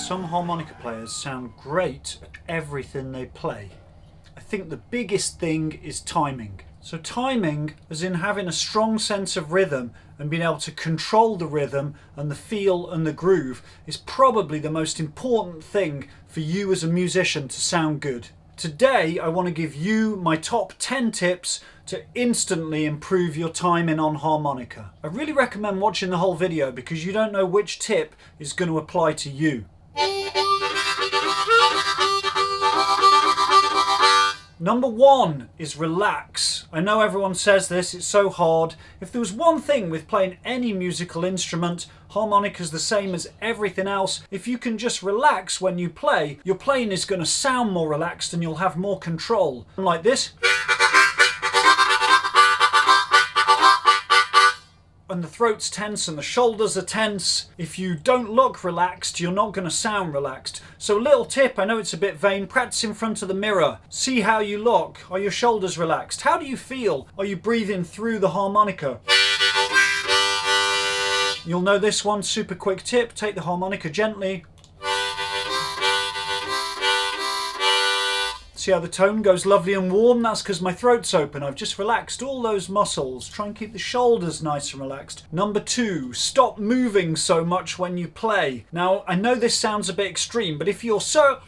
Some harmonica players sound great at everything they play. I think the biggest thing is timing. So timing, as in having a strong sense of rhythm and being able to control the rhythm and the feel and the groove, is probably the most important thing for you as a musician to sound good. Today I want to give you my top 10 tips to instantly improve your timing on harmonica. I really recommend watching the whole video because you don't know which tip is going to apply to you. Number 1 is relax. I know everyone says this, it's so hard. If there was one thing with playing any musical instrument, harmonica's the same as everything else. If you can just relax when you play, your playing is going to sound more relaxed and you'll have more control. Like this. And the throat's tense and the shoulders are tense. If you don't look relaxed, you're not going to sound relaxed. So little tip, I know it's a bit vain, practice in front of the mirror. See how you look. Are your shoulders relaxed? How do you feel? Are you breathing through the harmonica? You'll know this one, super quick tip. Take the harmonica gently. See how the tone goes lovely and warm? That's because my throat's open. I've just relaxed all those muscles. Try and keep the shoulders nice and relaxed. Number 2, stop moving so much when you play. Now, I know this sounds a bit extreme, but if you're so...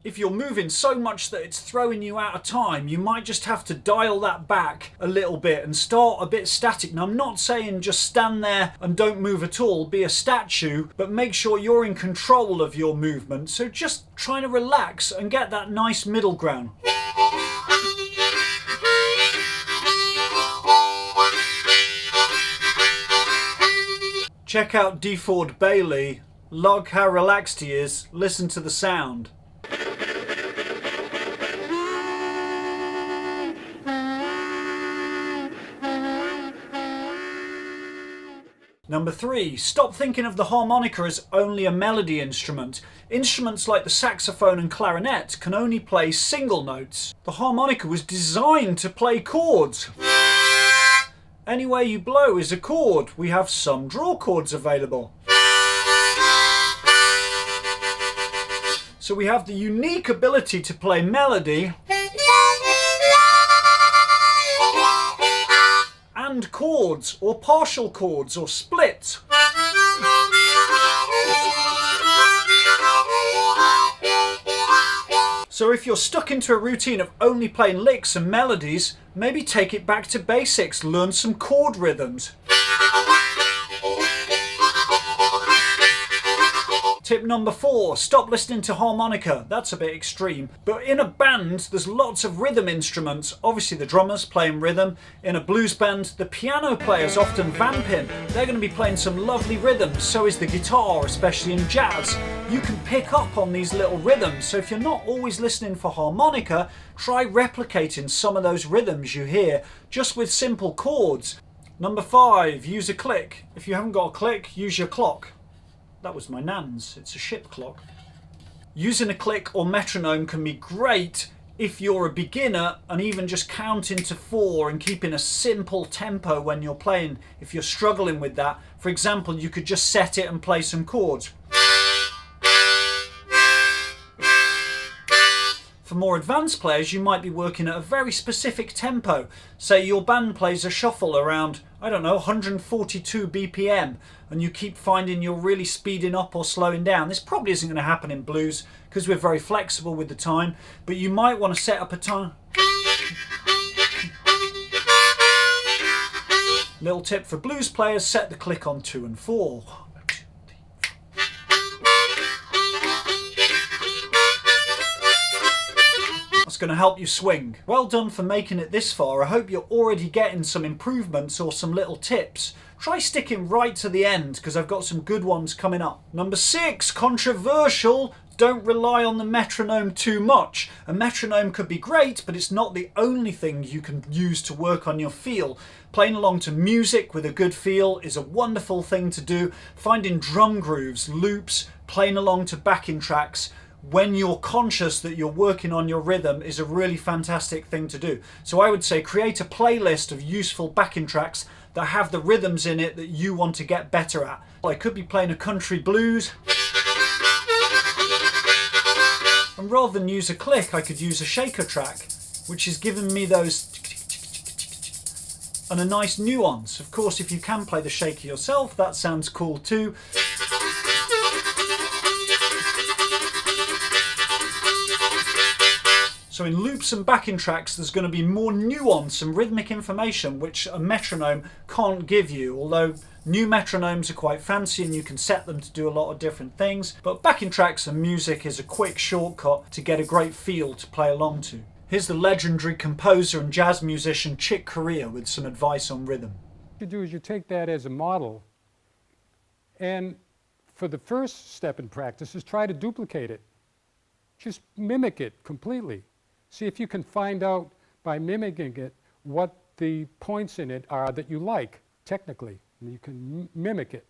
If you're moving so much that it's throwing you out of time, you might just have to dial that back a little bit and start a bit static. Now, I'm not saying just stand there and don't move at all, be a statue, but make sure you're in control of your movement. So just trying to relax and get that nice middle ground. Check out Deford Bailey. Log how relaxed he is. Listen to the sound. Number 3, stop thinking of the harmonica as only a melody instrument. Instruments like the saxophone and clarinet can only play single notes. The harmonica was designed to play chords. Any way you blow is a chord. We have some draw chords available. So we have the unique ability to play melody and chords, or partial chords, or splits. So if you're stuck into a routine of only playing licks and melodies, maybe take it back to basics, learn some chord rhythms. Tip number 4, stop listening to harmonica. That's a bit extreme. But in a band, there's lots of rhythm instruments. Obviously the drummers playing rhythm. In a blues band, the piano players often vamping. They're going to be playing some lovely rhythms. So is the guitar, especially in jazz. You can pick up on these little rhythms. So if you're not always listening for harmonica, try replicating some of those rhythms you hear just with simple chords. Number 5, use a click. If you haven't got a click, use your clock. That was my nan's, it's a ship clock. Using a click or metronome can be great if you're a beginner and even just counting to 4 and keeping a simple tempo when you're playing. If you're struggling with that, for example, you could just set it and play some chords. For more advanced players, you might be working at a very specific tempo. Say your band plays a shuffle around, I don't know, 142 BPM, and you keep finding you're really speeding up or slowing down. This probably isn't going to happen in blues because we're very flexible with the time, but you might want to set up a time. Little tip for blues players, set the click on 2 and 4. Going to help you swing. Well done for making it this far. I hope you're already getting some improvements or some little tips. Try sticking right to the end because I've got some good ones coming up. Number 6, controversial. Don't rely on the metronome too much. A metronome could be great, but it's not the only thing you can use to work on your feel. Playing along to music with a good feel is a wonderful thing to do. Finding drum grooves, loops, playing along to backing tracks when you're conscious that you're working on your rhythm is a really fantastic thing to do. So I would say create a playlist of useful backing tracks that have the rhythms in it that you want to get better at. I could be playing a country blues, and rather than use a click I could use a shaker track, which is giving me those and a nice nuance. Of course, if you can play the shaker yourself, that sounds cool too. So in loops and backing tracks there's going to be more nuance and rhythmic information which a metronome can't give you, although new metronomes are quite fancy and you can set them to do a lot of different things. But backing tracks and music is a quick shortcut to get a great feel to play along to. Here's the legendary composer and jazz musician Chick Corea with some advice on rhythm. What you do is you take that as a model, and for the first step in practice is try to duplicate it. Just mimic it completely. See if you can find out by mimicking it what the points in it are that you like technically, and you can mimic it.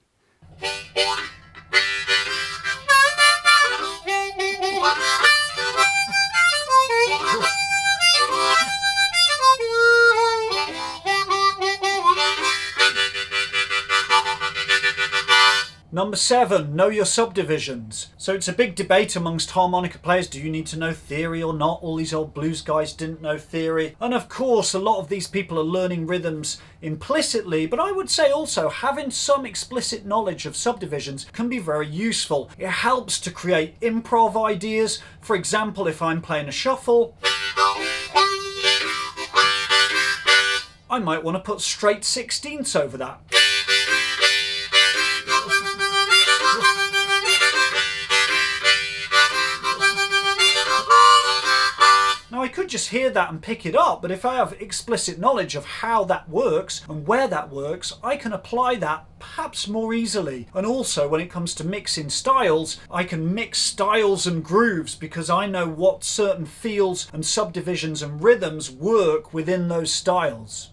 Number 7, know your subdivisions. So it's a big debate amongst harmonica players. Do you need to know theory or not? All these old blues guys didn't know theory. And of course, a lot of these people are learning rhythms implicitly, but I would say also having some explicit knowledge of subdivisions can be very useful. It helps to create improv ideas. For example, if I'm playing a shuffle, I might want to put straight 16ths over that. Now I could just hear that and pick it up, but if I have explicit knowledge of how that works and where that works, I can apply that perhaps more easily. And also when it comes to mixing styles, I can mix styles and grooves because I know what certain feels and subdivisions and rhythms work within those styles.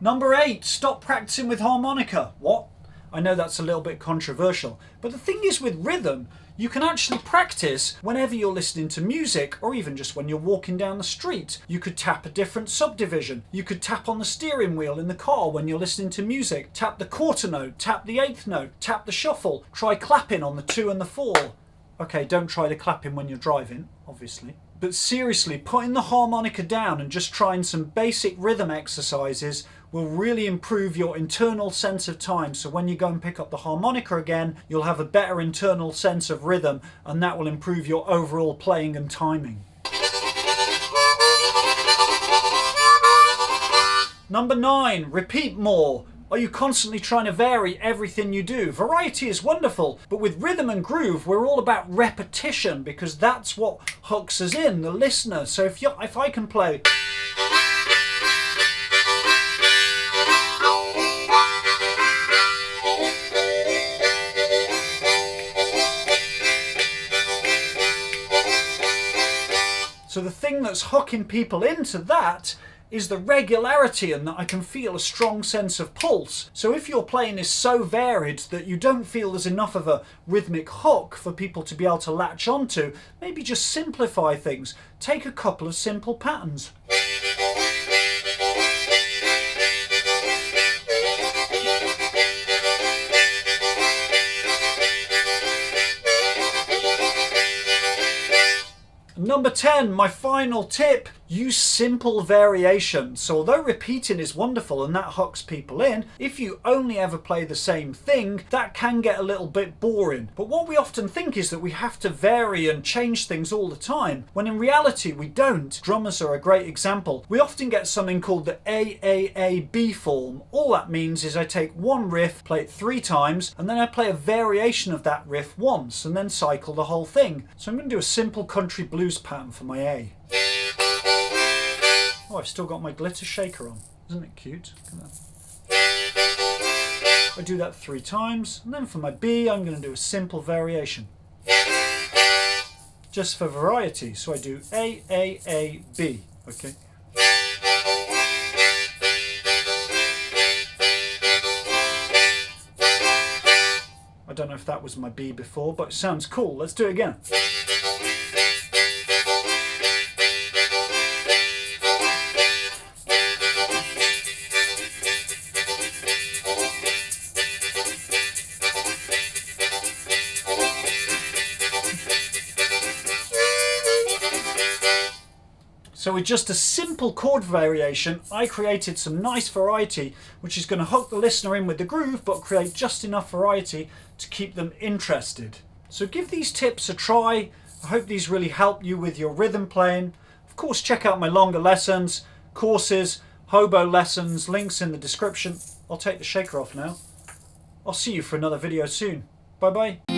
Number 8, stop practicing with harmonica. What? I know that's a little bit controversial, but the thing is with rhythm, you can actually practice whenever you're listening to music or even just when you're walking down the street. You could tap a different subdivision. You could tap on the steering wheel in the car when you're listening to music. Tap the quarter note, tap the 8th note, tap the shuffle. Try clapping on the 2 and the 4. Okay, don't try the clapping when you're driving, obviously. But seriously, putting the harmonica down and just trying some basic rhythm exercises will really improve your internal sense of time. So when you go and pick up the harmonica again, you'll have a better internal sense of rhythm, and that will improve your overall playing and timing. Number 9, repeat more. Are you constantly trying to vary everything you do? Variety is wonderful, but with rhythm and groove, we're all about repetition because that's what hooks us in, the listener. So if I can play... So the thing that's hooking people into that is the regularity, and that I can feel a strong sense of pulse. So if your playing is so varied that you don't feel there's enough of a rhythmic hook for people to be able to latch onto, maybe just simplify things. Take a couple of simple patterns. Number 10, my final tip, use simple variations. So although repeating is wonderful and that hooks people in, if you only ever play the same thing, that can get a little bit boring. But what we often think is that we have to vary and change things all the time, when in reality we don't. Drummers are a great example. We often get something called the AAAB form. All that means is I take one riff, play it 3 times, and then I play a variation of that riff once, and then cycle the whole thing. So I'm going to do a simple country blues pattern for my A. Oh, I've still got my glitter shaker on. Isn't it cute? Look at that. I do that 3 times, and then for my B, I'm going to do a simple variation. Just for variety, so I do A, A, A, B. Okay. I don't know if that was my B before, but it sounds cool. Let's do it again. So with just a simple chord variation, I created some nice variety, which is going to hook the listener in with the groove, but create just enough variety to keep them interested. So give these tips a try. I hope these really help you with your rhythm playing. Of course, check out my longer lessons, courses, hobo lessons, links in the description. I'll take the shaker off now. I'll see you for another video soon. Bye bye.